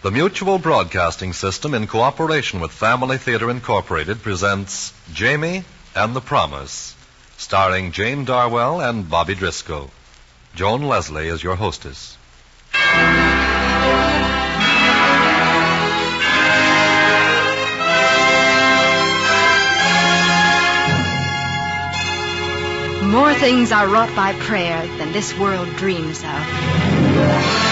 The Mutual Broadcasting System, in cooperation with Family Theater Incorporated, presents Jamie and the Promise, starring Jane Darwell and Bobby Driscoll. Joan Leslie is your hostess. More things are wrought by prayer than this world dreams of.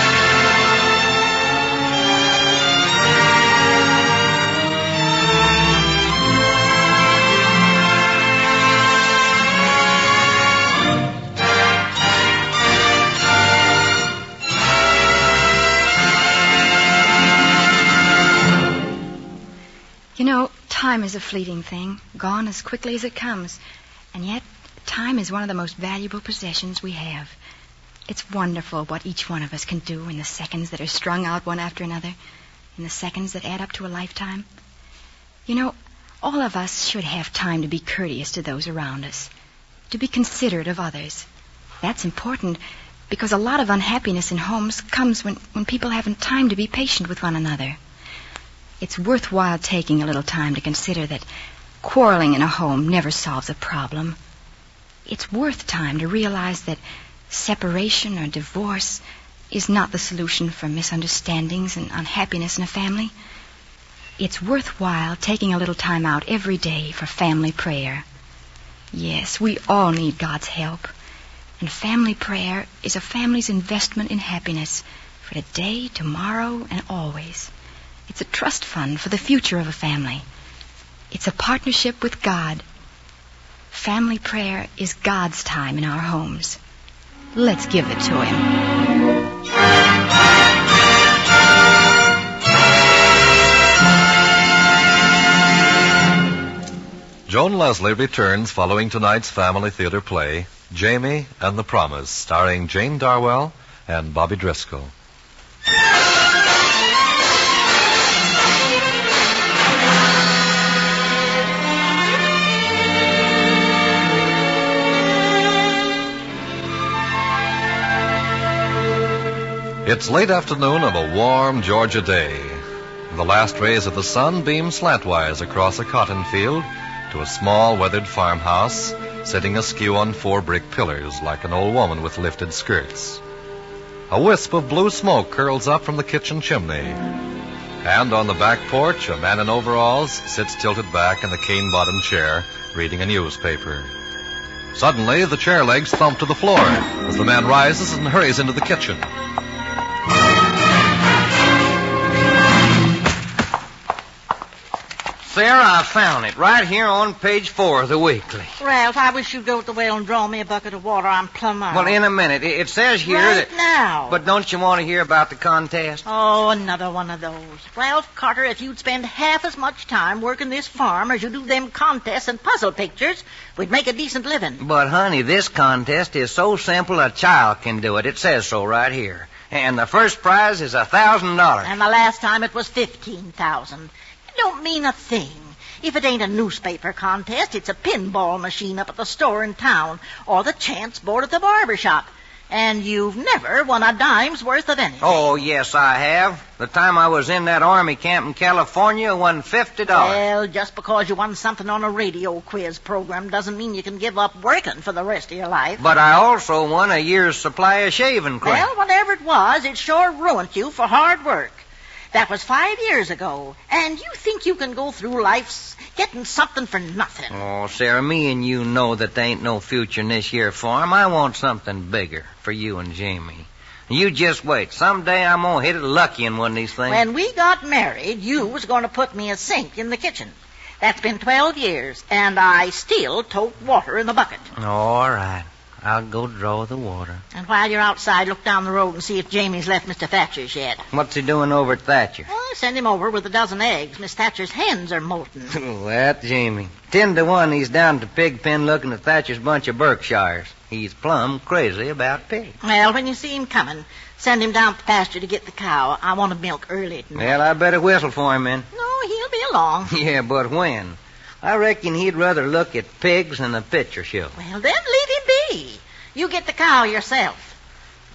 You know, time is a fleeting thing, gone as quickly as it comes. And yet, time is one of the most valuable possessions we have. It's wonderful what each one of us can do in the seconds that are strung out one after another, in the seconds that add up to a lifetime. You know, all of us should have time to be courteous to those around us, to be considerate of others. That's important because a lot of unhappiness in homes comes when people haven't time to be patient with one another. It's worthwhile taking a little time to consider that quarreling in a home never solves a problem. It's worth time to realize that separation or divorce is not the solution for misunderstandings and unhappiness in a family. It's worthwhile taking a little time out every day for family prayer. Yes, we all need God's help. And family prayer is a family's investment in happiness for today, tomorrow, and always. It's a trust fund for the future of a family. It's a partnership with God. Family prayer is God's time in our homes. Let's give it to Him. Joan Leslie returns following tonight's Family Theater play, Jamie and the Promise, starring Jane Darwell and Bobby Driscoll. It's late afternoon of a warm Georgia day. The last rays of the sun beam slantwise across a cotton field to a small weathered farmhouse sitting askew on 4 brick pillars like an old woman with lifted skirts. A wisp of blue smoke curls up from the kitchen chimney. And on the back porch, a man in overalls sits tilted back in the cane-bottomed chair reading a newspaper. Suddenly, the chair legs thump to the floor as the man rises and hurries into the kitchen. Sarah, I found it right here on page 4 of the weekly. Ralph, I wish you'd go to the well and draw me a bucket of water. I'm plumb out. Well, in a minute. It says here right that... now. But don't you want to hear about the contest? Oh, another one of those. Ralph Carter, if you'd spend half as much time working this farm as you do them contests and puzzle pictures, we'd make a decent living. But, honey, this contest is so simple a child can do it. It says so right here. And the first prize is $1,000. And the last time it was $15,000. It don't mean a thing. If it ain't a newspaper contest, it's a pinball machine up at the store in town, or the chance board at the barber shop. And you've never won a dime's worth of anything. Oh, yes, I have. The time I was in that army camp in California, I won $50. Well, just because you won something on a radio quiz program doesn't mean you can give up working for the rest of your life. But I also won a year's supply of shaving cream. Well, whatever it was, it sure ruined you for hard work. That was 5 years ago, and you think you can go through life getting something for nothing. Oh, Sarah, me and you know that there ain't no future in this here farm. I want something bigger for you and Jamie. You just wait. Someday I'm going to hit it lucky in one of these things. When we got married, you was going to put me a sink in the kitchen. That's been 12 years, and I still tote water in the bucket. All right. I'll go draw the water. And while you're outside, look down the road and see if Jamie's left Mr. Thatcher's yet. What's he doing over at Thatcher? Oh, send him over with a dozen eggs. Miss Thatcher's hens are molting. That Jamie. 10-1, he's down at the pig pen looking at Thatcher's bunch of Berkshires. He's plumb crazy about pigs. Well, when you see him coming, send him down to the pasture to get the cow. I want to milk early tonight. Well, I better whistle for him, then. No, he'll be along. Yeah, but when? I reckon he'd rather look at pigs than a picture show. Well, then leave him be. You get the cow yourself.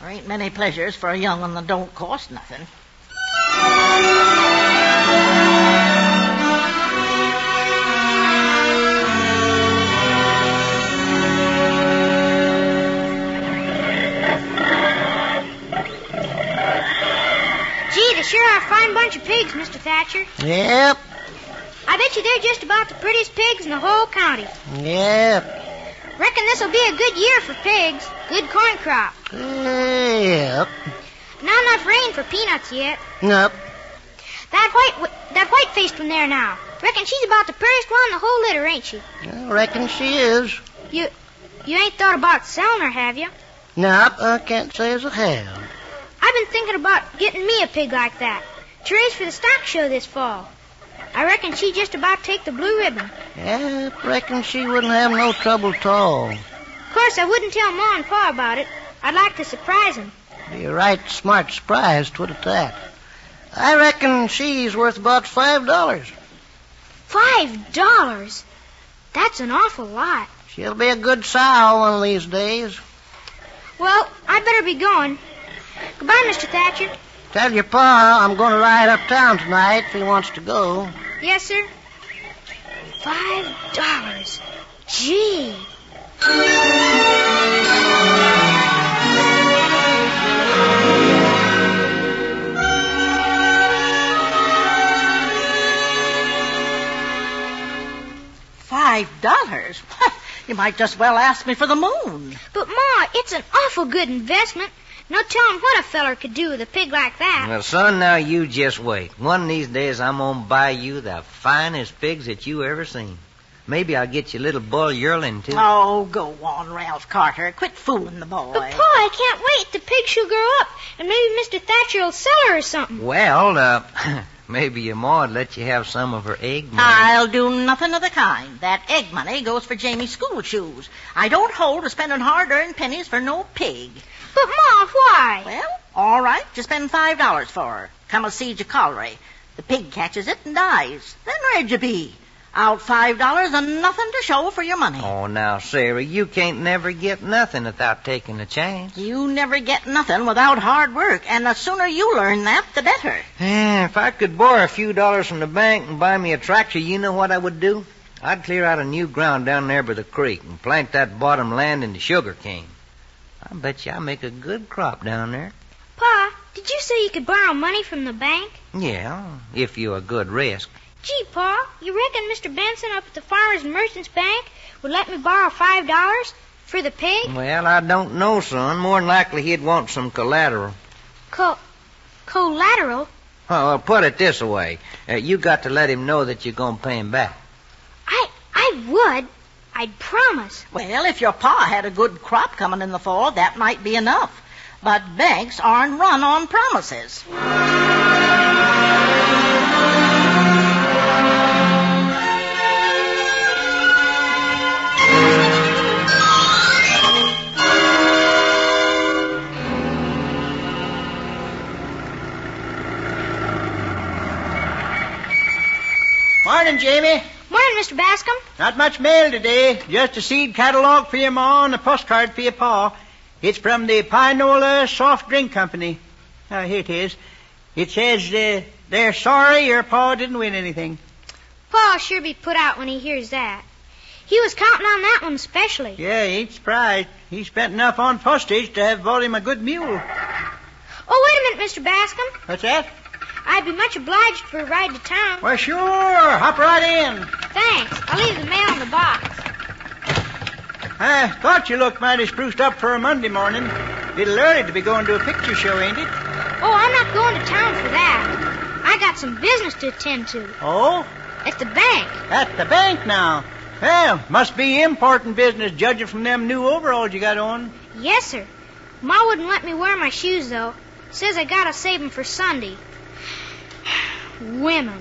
There ain't many pleasures for a young one that don't cost nothing. Gee, they sure are a fine bunch of pigs, Mr. Thatcher. Yep. I bet you they're just about the prettiest pigs in the whole county. Yep. Reckon this'll be a good year for pigs. Good corn crop. Yep. Not enough rain for peanuts yet. Nope. That white-faced one there now. Reckon she's about the prettiest one in the whole litter, ain't she? I reckon she is. You ain't thought about selling her, have you? Nope, I can't say as I have. I've been thinking about getting me a pig like that to raise for the stock show this fall. I reckon she'd just about take the blue ribbon. Yep, reckon she wouldn't have no trouble at all. Of course, I wouldn't tell Ma and Pa about it. I'd like to surprise 'em. Be a right smart surprise, 'twould at that. I reckon she's worth about $5. $5? That's an awful lot. She'll be a good sow one of these days. Well, I'd better be going. Goodbye, Mr. Thatcher. Tell your pa I'm going to ride uptown tonight if he wants to go. Yes, sir. $5. Gee. $5? You might just well ask me for the moon. But, Ma, it's an awful good investment. No telling what a feller could do with a pig like that. Well, son, now you just wait. One of these days I'm going to buy you the finest pigs that you ever seen. Maybe I'll get you a little bull yearling, too. Oh, go on, Ralph Carter. Quit fooling the boy. But, Pa, I can't wait. The pig she'll grow up, and maybe Mr. Thatcher will sell her or something. Well, maybe your ma'd let you have some of her egg money. I'll do nothing of the kind. That egg money goes for Jamie's school shoes. I don't hold to spending hard-earned pennies for no pig. But, Ma, why? Well, all right. Just spend $5 for her. Come a siege of cholera. The pig catches it and dies. Then where'd you be? Out $5 and nothing to show for your money. Oh, now, Sarah, you can't never get nothing without taking a chance. You never get nothing without hard work, and the sooner you learn that, the better. If I could borrow a few dollars from the bank and buy me a tractor, you know what I would do? I'd clear out a new ground down there by the creek and plant that bottom land into sugar cane. I bet you I'll make a good crop down there. Pa, did you say you could borrow money from the bank? Yeah, if you're a good risk. Gee, Pa, you reckon Mr. Benson up at the Farmers and Merchants Bank would let me borrow $5 for the pig? Well, I don't know, son. More than likely he'd want some collateral. Collateral? Well, put it this way. You got to let him know that you're going to pay him back. I would. I'd promise. Well, if your pa had a good crop coming in the fall, that might be enough. But banks aren't run on promises. Morning, Jamie. Morning, Mr. Bascom. Not much mail today. Just a seed catalog for your ma and a postcard for your pa. It's from the Pinola Soft Drink Company. Here it is. It says they're sorry your pa didn't win anything. Pa'll sure be put out when he hears that. He was counting on that one especially. Yeah, he ain't surprised. He spent enough on postage to have bought him a good mule. Oh, wait a minute, Mr. Bascom. What's that? I'd be much obliged for a ride to town. Well, sure. Hop right in. Thanks. I'll leave the mail in the box. I thought you looked mighty spruced up for a Monday morning. Little early to be going to a picture show, ain't it? Oh, I'm not going to town for that. I got some business to attend to. Oh? At the bank. At the bank now. Well, must be important business, judging from them new overalls you got on. Yes, sir. Ma wouldn't let me wear my shoes, though. Says I gotta save 'em for Sunday. Women.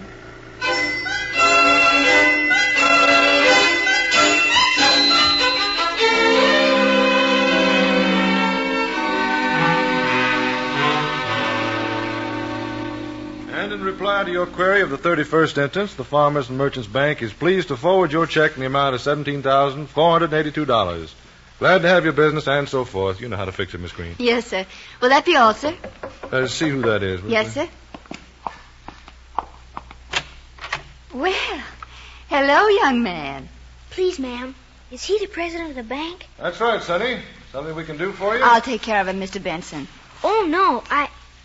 And in reply to your query of the 31st instance, the Farmers and Merchants Bank is pleased to forward your check in the amount of $17,482. Glad to have your business and so forth. You know how to fix it, Miss Green. Yes, sir. Will that be all, sir? See who that is. Yes, sir. Well, hello, young man. Please, ma'am, is he the president of the bank? That's right, Sonny. Something we can do for you? I'll take care of him, Mr. Benson. Oh, no,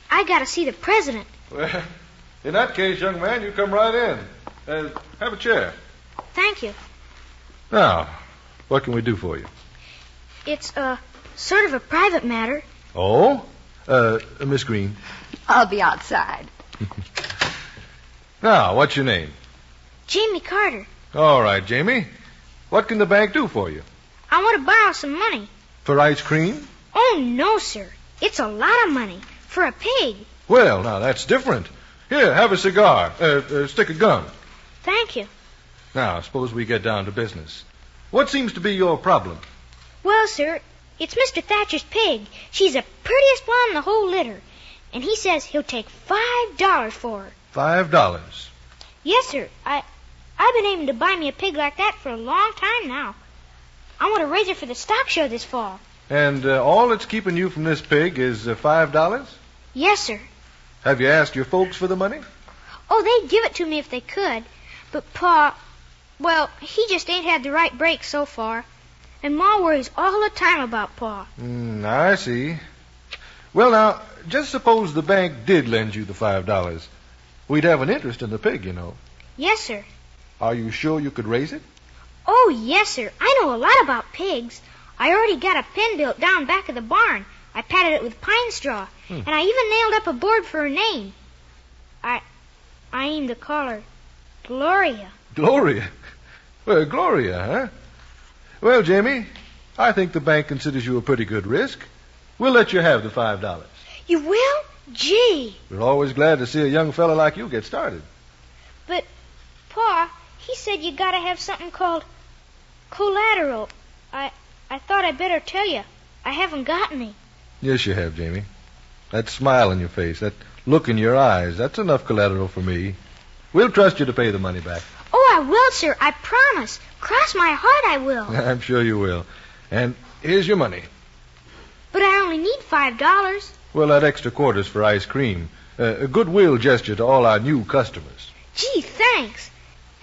I got to see the president. Well, in that case, young man, you come right in. Have a chair. Thank you. Now, what can we do for you? It's, sort of a private matter. Oh? Miss Green. I'll be outside. Now, what's your name? Jamie Carter. All right, Jamie. What can the bank do for you? I want to borrow some money. For ice cream? Oh, no, sir. It's a lot of money. For a pig. Well, now, that's different. Here, have a cigar. Stick of gum. Thank you. Now, suppose we get down to business. What seems to be your problem? Well, sir, it's Mr. Thatcher's pig. She's the prettiest one in the whole litter. And he says he'll take $5 for her. $5? Yes, sir. I've been aiming to buy me a pig like that for a long time now. I want to raise her for the stock show this fall. And all that's keeping you from this pig is $5? Yes, sir. Have you asked your folks for the money? Oh, they'd give it to me if they could. But Pa, well, he just ain't had the right break so far. And Ma worries all the time about Pa. I see. Well, now, just suppose the bank did lend you the $5. We'd have an interest in the pig, you know. Yes, sir. Are you sure you could raise it? Oh, yes, sir. I know a lot about pigs. I already got a pen built down back of the barn. I padded it with pine straw. And I even nailed up a board for her name. I aim to call her Gloria. Gloria? Well, Gloria, huh? Well, Jamie, I think the bank considers you a pretty good risk. We'll let you have the $5. You will? Gee. We're always glad to see a young fella like you get started. But, Pa, he said you gotta have something called collateral. I thought I'd better tell you. I haven't got any. Yes, you have, Jamie. That smile on your face, that look in your eyes, that's enough collateral for me. We'll trust you to pay the money back. Oh, I will, sir. I promise. Cross my heart I will. I'm sure you will. And here's your money. But I only need $5. Well, that extra quarter's for ice cream. A goodwill gesture to all our new customers. Gee, thanks.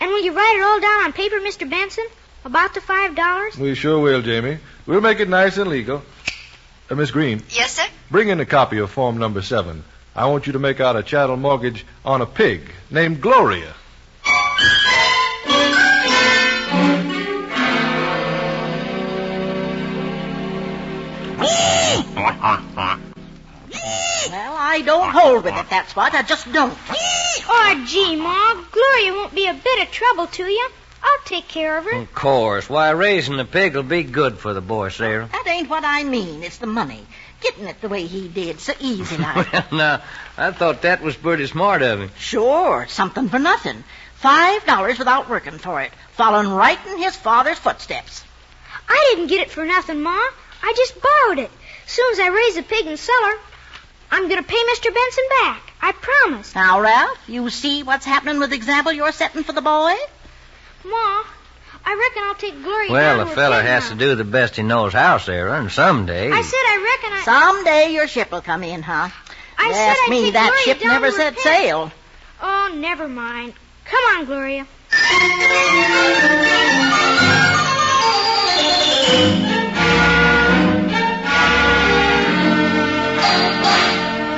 And will you write it all down on paper, Mr. Benson? About the $5? We sure will, Jamie. We'll make it nice and legal. Miss Green. Yes, sir? Bring in a copy of Form Number 7. I want you to make out a chattel mortgage on a pig named Gloria. Well, I don't hold with it, that's what. I just don't. Oh, gee, Ma. Gloria won't be a bit of trouble to you. I'll take care of her. Of course. Why, raising the pig will be good for the boy, Sarah. That ain't what I mean. It's the money. Getting it the way he did, so easy like. Well, now, I thought that was pretty smart of him. Sure, something for nothing. $5 without working for it, following right in his father's footsteps. I didn't get it for nothing, Ma. I just borrowed it. Soon as I raise the pig and sell her, I'm going to pay Mr. Benson back. I promise. Now, Ralph, you see what's happening with the example you're setting for the boy? Ma, I reckon I'll take Gloria Well, down a to fella pig has now. to do the best he knows how, Sarah, and someday... I said I reckon I... Someday your ship will come in, huh? I said Ask I'd me, take that Gloria ship down never to a set pig. sail. Oh, never mind. Come on, Gloria.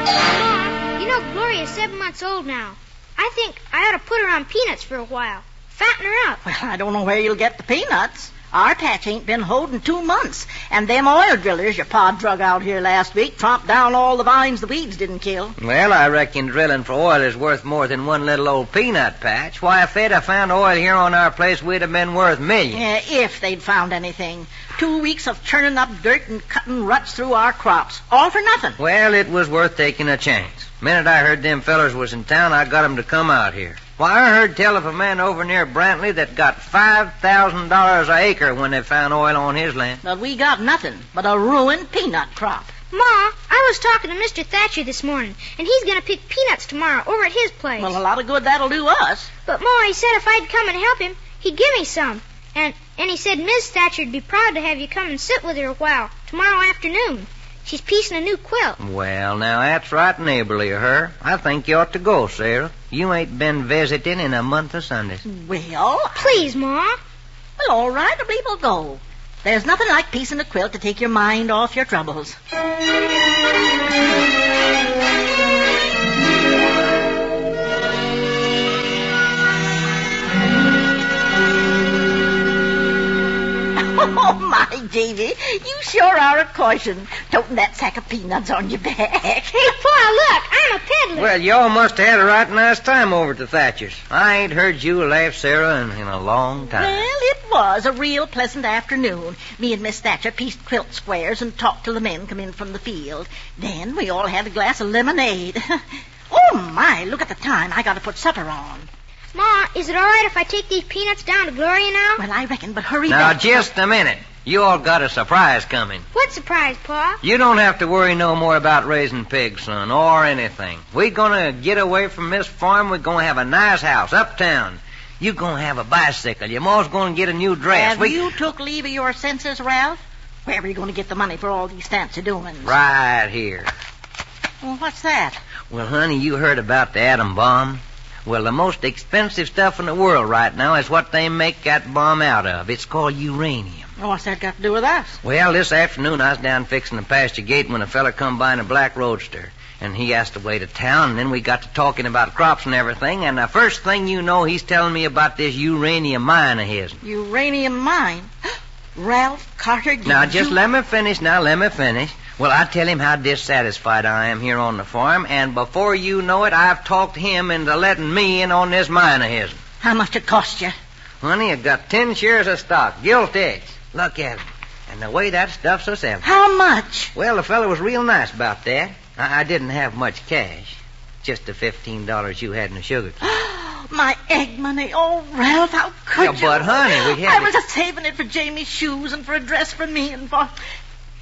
Ma, you know Gloria's 7 months old now. I think I ought to put her on peanuts for a while. Fatten her up. Well, I don't know where you'll get the peanuts. Our patch ain't been holding 2 months. And them oil drillers your pa drug out here last week tromped down all the vines the weeds didn't kill. Well, I reckon drilling for oil is worth more than one little old peanut patch. Why, if they'd have found oil here on our place, we'd have been worth millions. Yeah, if they'd found anything. 2 weeks of churning up dirt and cutting ruts through our crops. All for nothing. Well, it was worth taking a chance. Minute I heard them fellers was in town, I got 'em to come out here. Why, I heard tell of a man over near Brantley that got $5,000 an acre when they found oil on his land. But we got nothing but a ruined peanut crop. Ma, I was talking to Mr. Thatcher this morning, and he's going to pick peanuts tomorrow over at his place. Well, a lot of good that'll do us. But Ma, he said if I'd come and help him, he'd give me some. And he said Miss Thatcher'd be proud to have you come and sit with her a while tomorrow afternoon. She's piecing a new quilt. Well, now, that's right neighborly of her. I think you ought to go, Sarah. You ain't been visiting in a month of Sundays. Well, Please, Ma. well, all right, we will go. There's nothing like piecing a quilt to take your mind off your troubles. Oh, my, Davy, you sure are a caution, toting that sack of peanuts on your back. Hey, Pa, look, I'm a peddler. Well, y'all must have had a right nice time over at the Thatchers. I ain't heard you laugh, Sarah, in a long time. Well, it was a real pleasant afternoon. Me and Miss Thatcher pieced quilt squares and talked till the men come in from the field. Then we all had a glass of lemonade. Oh, my, look at the time. I got to put supper on. Ma, is it all right if I take these peanuts down to Gloria now? Well, I reckon, but hurry Now, back. just a minute. You all got a surprise coming. What surprise, Pa? You don't have to worry no more about raising pigs, son, or anything. We're gonna get away from this farm. We're gonna have a nice house uptown. You're gonna have a bicycle. Your ma's gonna get a new dress. Have you took leave of your senses, Ralph? Where are you going to get the money for all these fancy doings? Right here. Well, what's that? Well, honey, you heard about the atom bomb? Well, the most expensive stuff in the world right now is what they make that bomb out of. It's called uranium. What's that got to do with us? Well, this afternoon I was down fixing the pasture gate when a fella come by in a black roadster. And he asked the way to town, and then we got to talking about crops and everything, and the first thing you know, he's telling me about this uranium mine of his. Uranium mine? Ralph Carter, Now, just let me finish. Well, I tell him how dissatisfied I am here on the farm, and before you know it, I've talked him into letting me in on this mine of his. How much it cost you? Honey, I got 10 shares of stock, gilt edge. Look at it. And the way that stuff's a selling. How much? Well, the fellow was real nice about that. I didn't have much cash. Just the $15 you had in the sugar. My egg money. Oh, Ralph, how could Yeah, you? but, honey, we had I was just saving it for Jamie's shoes and for a dress for me and for...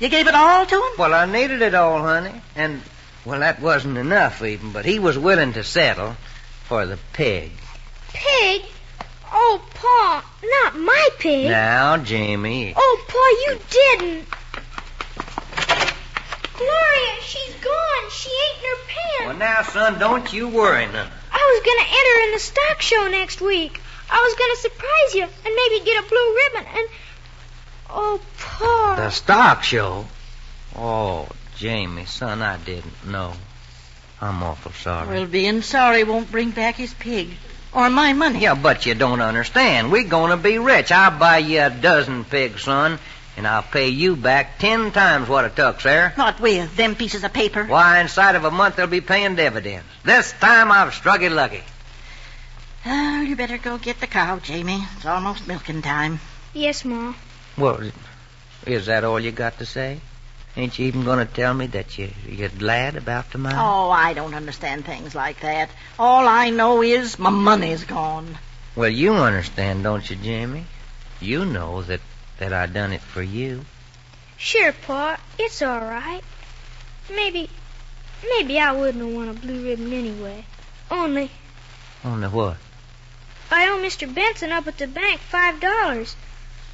You gave it all to him? Well, I needed it all, honey. And, well, that wasn't enough even, but he was willing to settle for the pig. Pig? Oh, Pa, not my pig. Now, Jamie. Oh, Pa, you didn't. Gloria, she's gone. She ate in her pants. Well, now, son, don't you worry none. I was going to enter in the stock show next week. I was going to surprise you and maybe get a blue ribbon and... Oh, Pa. The stock show? Oh, Jamie, son, I didn't know. I'm awful sorry. Well, being sorry won't bring back his pig. Or my money. Yeah, but you don't understand. We're gonna be rich. I'll buy you a dozen pigs, son, and I'll pay you back 10 times what it took, Sarah. Not with them pieces of paper. Why, inside of a month they'll be paying dividends. This time I've struck it lucky. Oh, you better go get the cow, Jamie. It's almost milking time. Yes, Ma. Well, is that all you got to say? Ain't you even going to tell me that you're glad about the mine? Oh, I don't understand things like that. All I know is my money's gone. Well, you understand, don't you, Jamie? You know that I done it for you. Sure, Pa. It's all right. Maybe I wouldn't have won a blue ribbon anyway. Only what? I owe Mr. Benson up at the bank $5.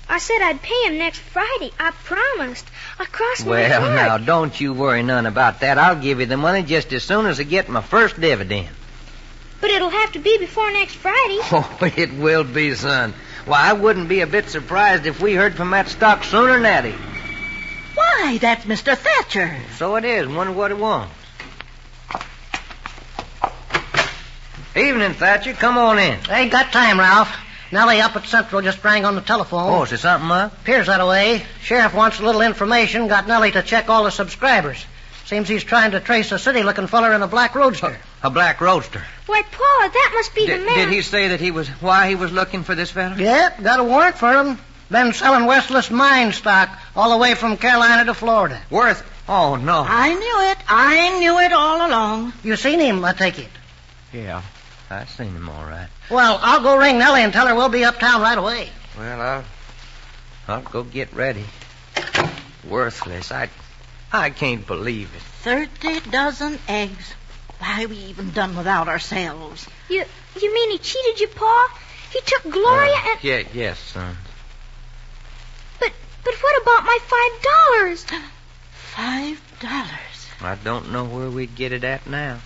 I said I'd pay him next Friday. I promised. I crossed my heart. Well, now, don't you worry none about that. I'll give you the money just as soon as I get my first dividend. But it'll have to be before next Friday. Oh, it will be, son. Why, I wouldn't be a bit surprised if we heard from that stock sooner than that. Why, that's Mr. Thatcher. So it is. Wonder what it wants. Evening, Thatcher. Come on in. Ain't got time, Ralph. Nellie up at Central just rang on the telephone. Oh, is there something up? Appears that way. Sheriff wants a little information. Got Nellie to check all the subscribers. Seems he's trying to trace a city-looking feller in a black roadster. A black roadster. Why, Pa, that must be the man. Did he say that why he was looking for this fella? Yep, got a warrant for him. Been selling worthless mine stock all the way from Carolina to Florida. Worth? Oh, no. I knew it all along. You seen him, I take it? Yeah, I seen him all right. Well, I'll go ring Nellie and tell her we'll be uptown right away. Well, I'll go get ready. Worthless. I can't believe it. 30 dozen eggs. Why, we even done without ourselves. You mean he cheated you, Pa? He took Gloria and... Yes, son. But what about my $5? I don't know where we'd get it at now.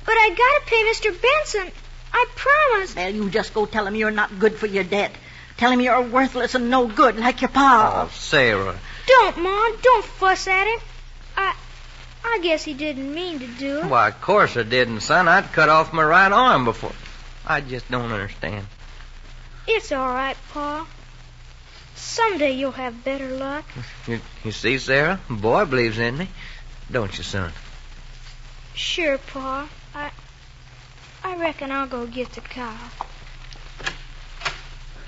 But I gotta pay Mr. Benson. I promised. Well, you just go tell him you're not good for your debt. Tell him you're worthless and no good like your pa. Oh, Sarah. Don't, Mom. Don't fuss at him. I guess he didn't mean to do it. Why, of course I didn't, son. I'd cut off my right arm before. I just don't understand. It's all right, Pa. Someday you'll have better luck. You see, Sarah? The boy believes in me. Don't you, son? Sure, Pa. I reckon I'll go get the cow.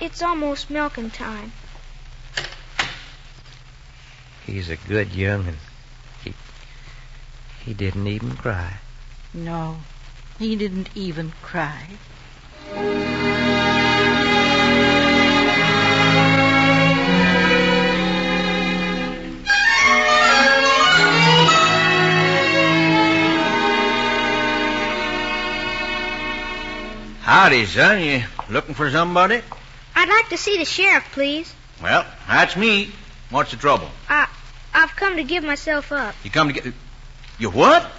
It's almost milking time. He's a good young'un. He didn't even cry. No, he didn't even cry. Howdy, son. You looking for somebody? I'd like to see the sheriff, please. Well, that's me. What's the trouble? I've come to give myself up. You come to get... You what?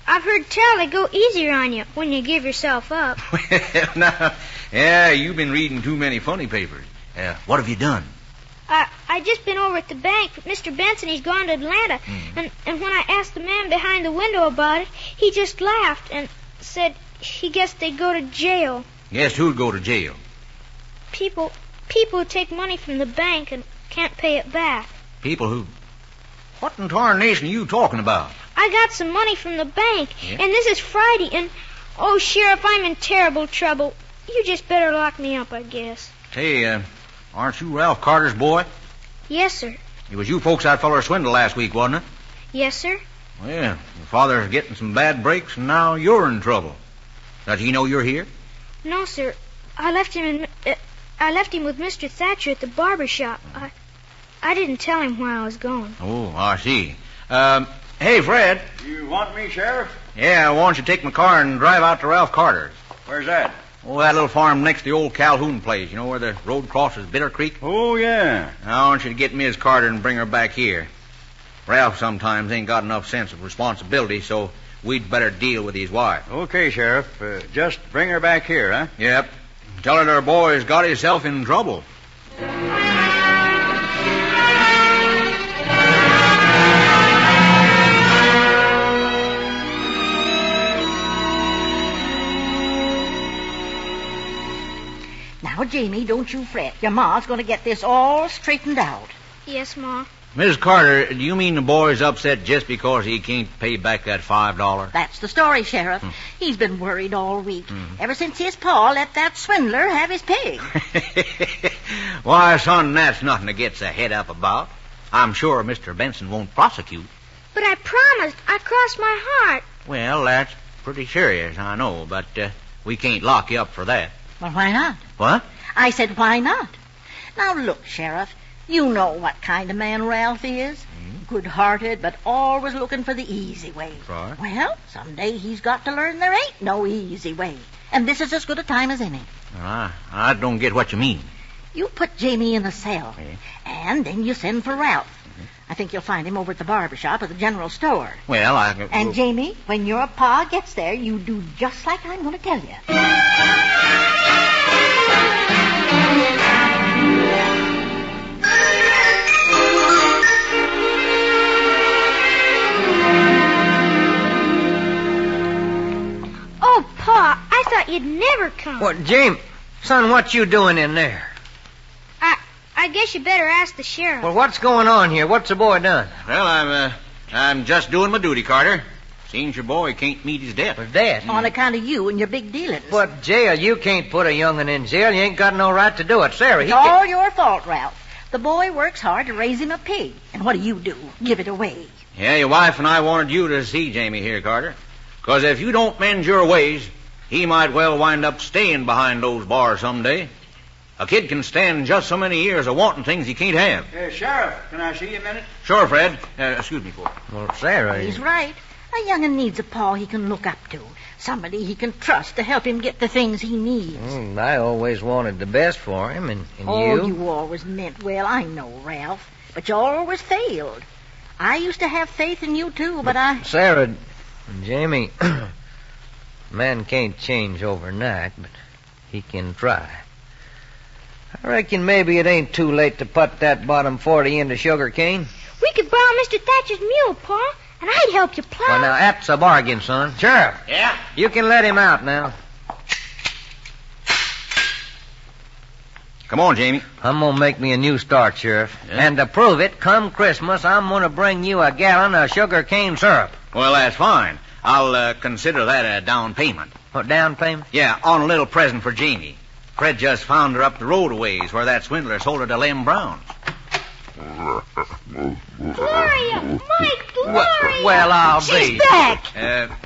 I've heard tell they go easier on you when you give yourself up. Well, now, yeah, you've been reading too many funny papers. What have you done? I just been over at the bank. Mr. Benson, he's gone to Atlanta. Mm-hmm. And when I asked the man behind the window about it, he just laughed and said he guessed they'd go to jail. Guess who'd go to jail? People who take money from the bank and can't pay it back. People who... What in tarnation are you talking about? I got some money from the bank, yeah? And this is Friday, and... Oh, Sheriff, I'm in terrible trouble. You just better lock me up, I guess. Say, aren't you Ralph Carter's boy? Yes, sir. It was you folks that feller swindled last week, wasn't it? Yes, sir. Well, your father's getting some bad breaks, and now you're in trouble. Does he know you're here? No, sir. I left him with Mr. Thatcher at the barber shop. I didn't tell him where I was going. Oh, I see. Hey, Fred. You want me, Sheriff? Yeah, I want you to take my car and drive out to Ralph Carter's. Where's that? Oh, that little farm next to the old Calhoun place. You know where the road crosses Bitter Creek? Oh, yeah. I want you to get Miss Carter and bring her back here. Ralph sometimes ain't got enough sense of responsibility, so we'd better deal with his wife. Okay, Sheriff. Just bring her back here, huh? Yep. Tell her their boy's got himself in trouble. Now, Jamie, don't you fret. Your ma's going to get this all straightened out. Yes, Ma. Miss Carter, do you mean the boy's upset just because he can't pay back that $5? That's the story, Sheriff. He's been worried all week, ever since his pa let that swindler have his pig. Why, son, that's nothing to get so head up about. I'm sure Mr. Benson won't prosecute. But I promised. I crossed my heart. Well, that's pretty serious, I know, but we can't lock you up for that. Well, why not? What? I said, why not? Now, look, Sheriff, you know what kind of man Ralph is. Good-hearted, but always looking for the easy way. Right. Well, someday he's got to learn there ain't no easy way. And this is as good a time as any. I don't get what you mean. You put Jamie in a cell, and then you send for Ralph. I think you'll find him over at the barber shop or the general store. Well, And, Jamie, when your pa gets there, you do just like I'm going to tell you. Oh, Pa, I thought you'd never come. What, James? Son, what you doing in there? I guess you better ask the sheriff. Well, what's going on here? What's the boy done? Well, I'm just doing my duty, Carter. Seems your boy can't meet his debt. His debt? On account of you and your big dealings. But, jail, you can't put a young'un in jail. You ain't got no right to do it. Sarah, It's all your fault, Ralph. The boy works hard to raise him a pig. And what do? Give it away. Yeah, your wife and I wanted you to see Jamie here, Carter. Because if you don't mend your ways, he might well wind up staying behind those bars someday. A kid can stand just so many years of wanting things he can't have. Sheriff, can I see you a minute? Sure, Fred. Excuse me, folks. Well, Sarah... He's right. A young'un needs a pa he can look up to. Somebody he can trust to help him get the things he needs. I always wanted the best for him, and you always meant well, I know, Ralph. But you always failed. I used to have faith in you, too, but I... Sarah, Jamie, man can't change overnight, but he can try. I reckon maybe it ain't too late to put that bottom 40 into sugar cane. We could borrow Mr. Thatcher's mule, Pa, and I'd help you plow. Well, now, that's a bargain, son. Sheriff. Yeah? You can let him out now. Come on, Jamie. I'm going to make me a new start, Sheriff. Yeah? And to prove it, come Christmas, I'm going to bring you a gallon of sugar cane syrup. Well, that's fine. I'll consider that a down payment. What, down payment? Yeah, on a little present for Jamie. Fred just found her up the road a ways where that swindler sold her to Lem Brown. Gloria! My Gloria! Well, I'll She's be. back!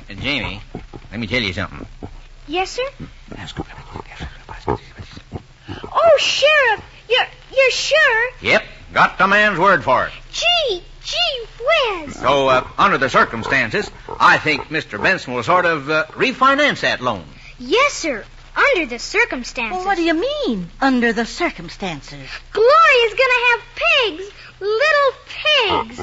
Jamie, let me tell you something. Yes, sir? Oh, Sheriff, you're sure? Yep, got the man's word for it. Gee whiz! So, under the circumstances, I think Mr. Benson will sort of refinance that loan. Yes, sir. Under the circumstances. Well, what do you mean, under the circumstances? Gloria's gonna have pigs. Little pigs.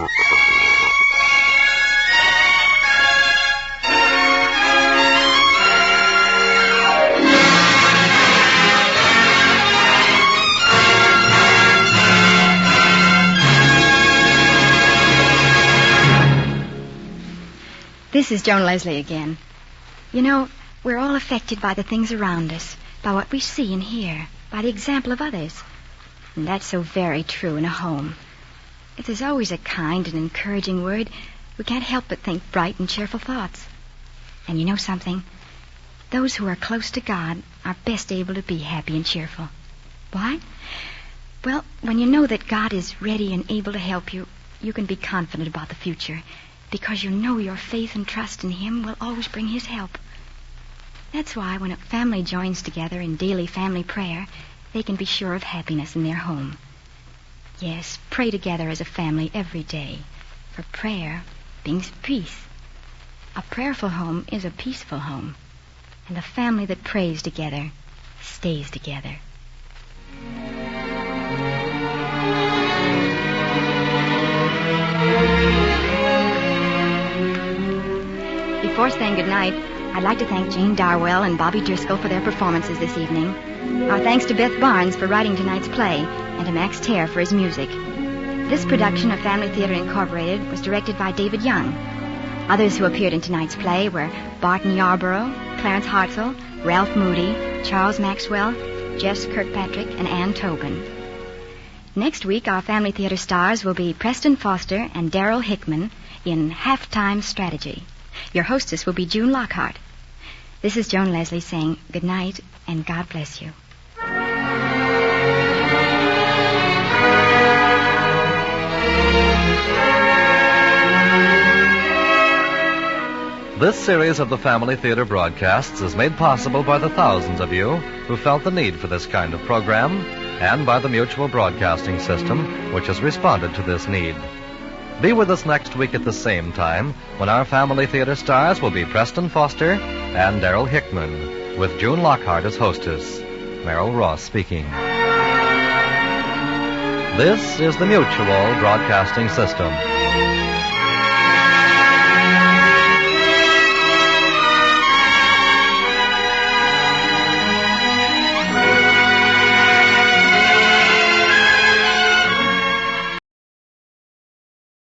This is Joan Leslie again. You know, we're all affected by the things around us, by what we see and hear, by the example of others. And that's so very true in a home. If there's always a kind and encouraging word, we can't help but think bright and cheerful thoughts. And you know something? Those who are close to God are best able to be happy and cheerful. Why? Well, when you know that God is ready and able to help you, you can be confident about the future, because you know your faith and trust in Him will always bring His help. That's why when a family joins together in daily family prayer, they can be sure of happiness in their home. Yes, pray together as a family every day, for prayer brings peace. A prayerful home is a peaceful home, and a family that prays together stays together. Before saying goodnight, I'd like to thank Jane Darwell and Bobby Driscoll for their performances this evening. Our thanks to Beth Barnes for writing tonight's play, and to Max Terr for his music. This production of Family Theater Incorporated was directed by David Young. Others who appeared in tonight's play were Barton Yarborough, Clarence Hartzell, Ralph Moody, Charles Maxwell, Jess Kirkpatrick, and Ann Tobin. Next week, our Family Theater stars will be Preston Foster and Darrell Hickman in Halftime Strategy. Your hostess will be June Lockhart. This is Joan Leslie saying good night and God bless you. This series of the Family Theater broadcasts is made possible by the thousands of you who felt the need for this kind of program, and by the Mutual Broadcasting System, which has responded to this need. Be with us next week at the same time when our Family Theater stars will be Preston Foster and Darrell Hickman, with June Lockhart as hostess. Merrill Ross speaking. This is the Mutual Broadcasting System.